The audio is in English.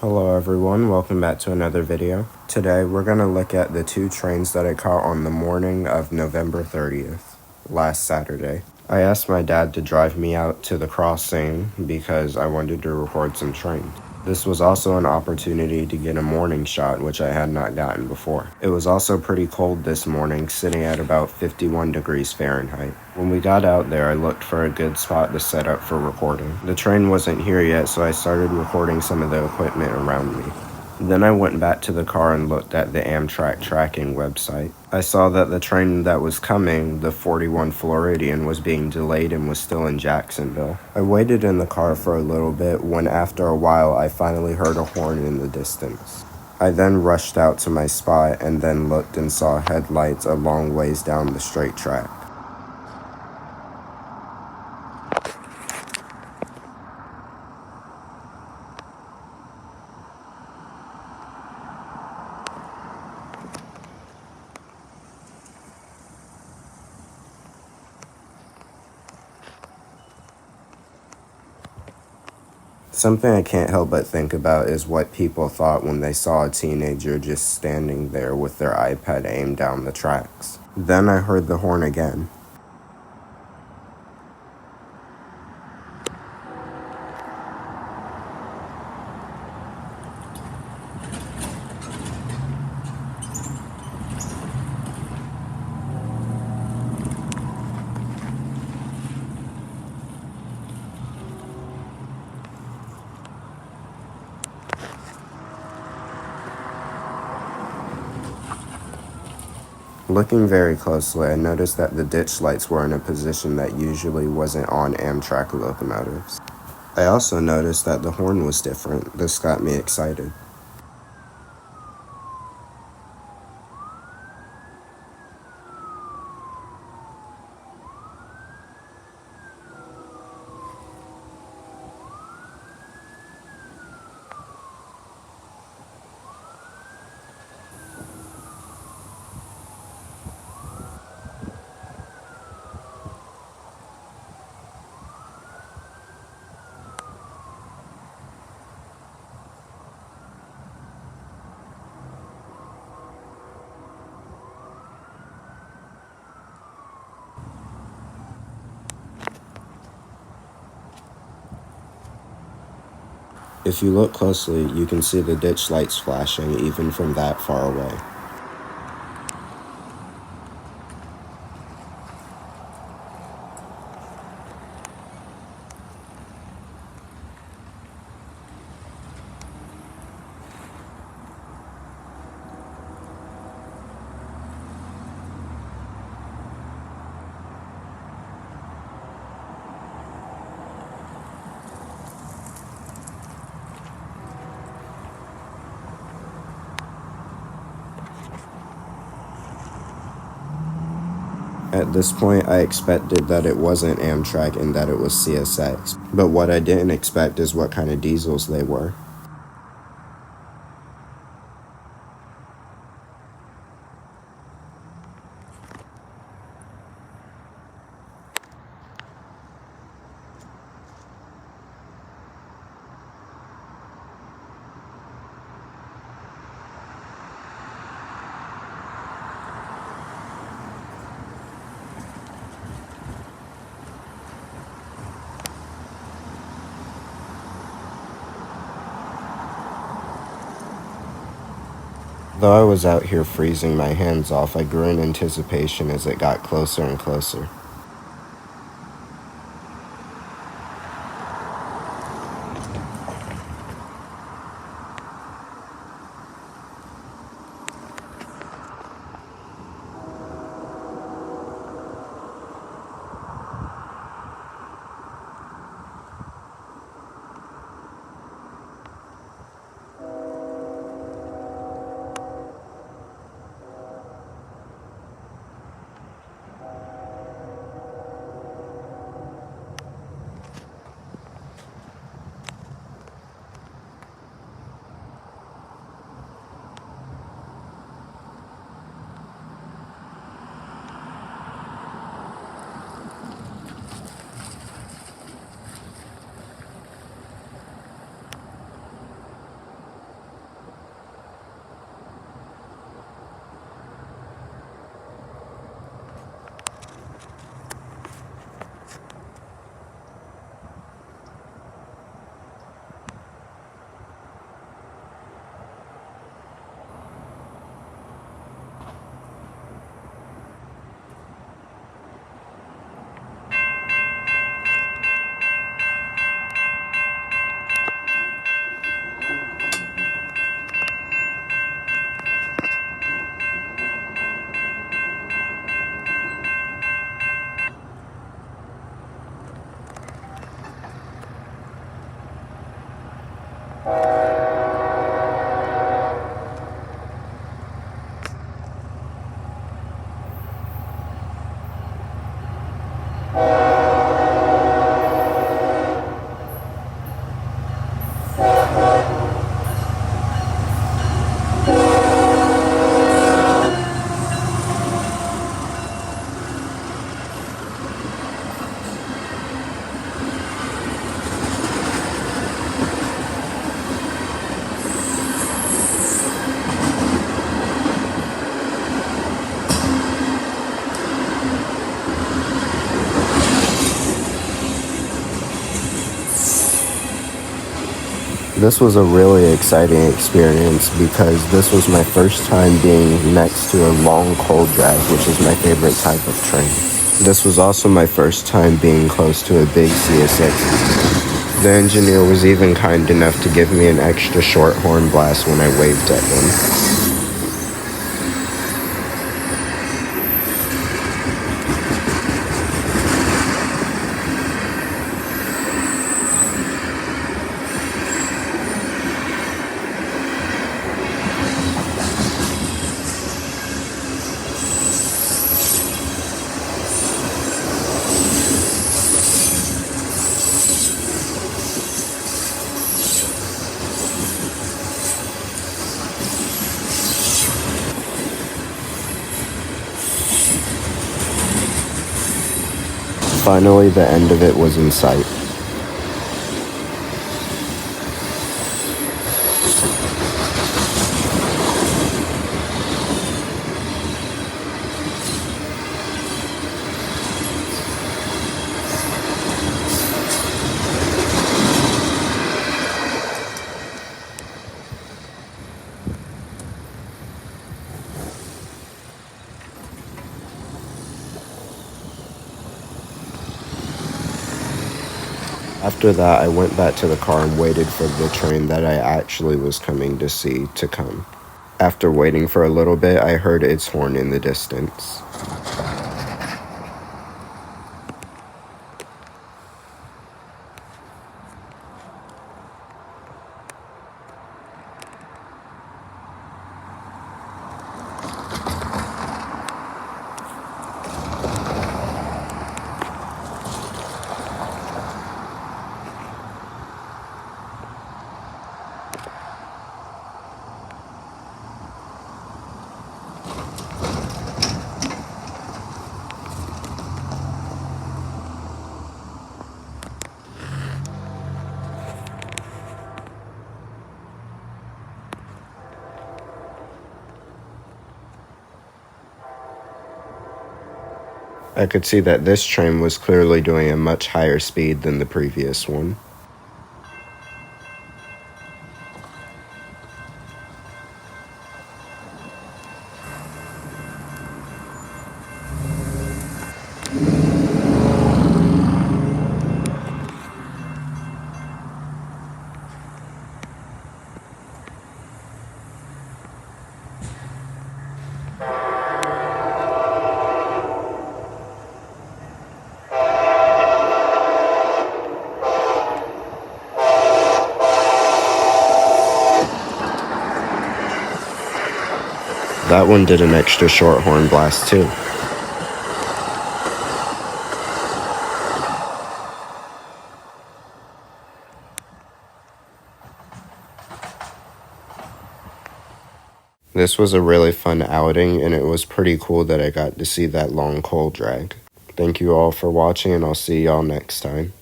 Hello everyone, welcome back to another video. Today we're going to look at the two trains that I caught on the morning of November 30th, last Saturday. I asked my dad to drive me out to the crossing because I wanted to record some trains. This was also an opportunity to get a morning shot, which I had not gotten before. It was also pretty cold this morning, sitting at about 51 degrees Fahrenheit. When we got out there, I looked for a good spot to set up for recording. The train wasn't here yet, so I started recording some of the equipment around me. Then I went back to the car and looked at the Amtrak tracking website. I saw that the train that was coming, the 41 Floridian, was being delayed and was still in Jacksonville. I waited in the car for a little bit when after a while I finally heard a horn in the distance. I then rushed out to my spot and then looked and saw headlights a long ways down the straight track. Something I can't help but think about is what people thought when they saw a teenager just standing there with their iPad aimed down the tracks. Then I heard the horn again. Looking very closely, I noticed that the ditch lights were in a position that usually wasn't on Amtrak locomotives. I also noticed that the horn was different. This got me excited. If you look closely, you can see the ditch lights flashing even from that far away. At this point, I expected that it wasn't Amtrak and that it was CSX, but what I didn't expect is what kind of diesels they were. Though I was out here freezing my hands off, I grew in anticipation as it got closer and closer. This was a really exciting experience because this was my first time being next to a long coal drag, which is my favorite type of train. This was also my first time being close to a big CSX. The engineer was even kind enough to give me an extra short horn blast when I waved at him. Finally, the end of it was in sight. After that, I went back to the car and waited for the train that I actually was coming to see to come. After waiting for a little bit, I heard its horn in the distance. I could see that this train was clearly doing a much higher speed than the previous one. That one did an extra short horn blast too. This was a really fun outing, and it was pretty cool that I got to see that long coal drag. Thank you all for watching, and I'll see y'all next time.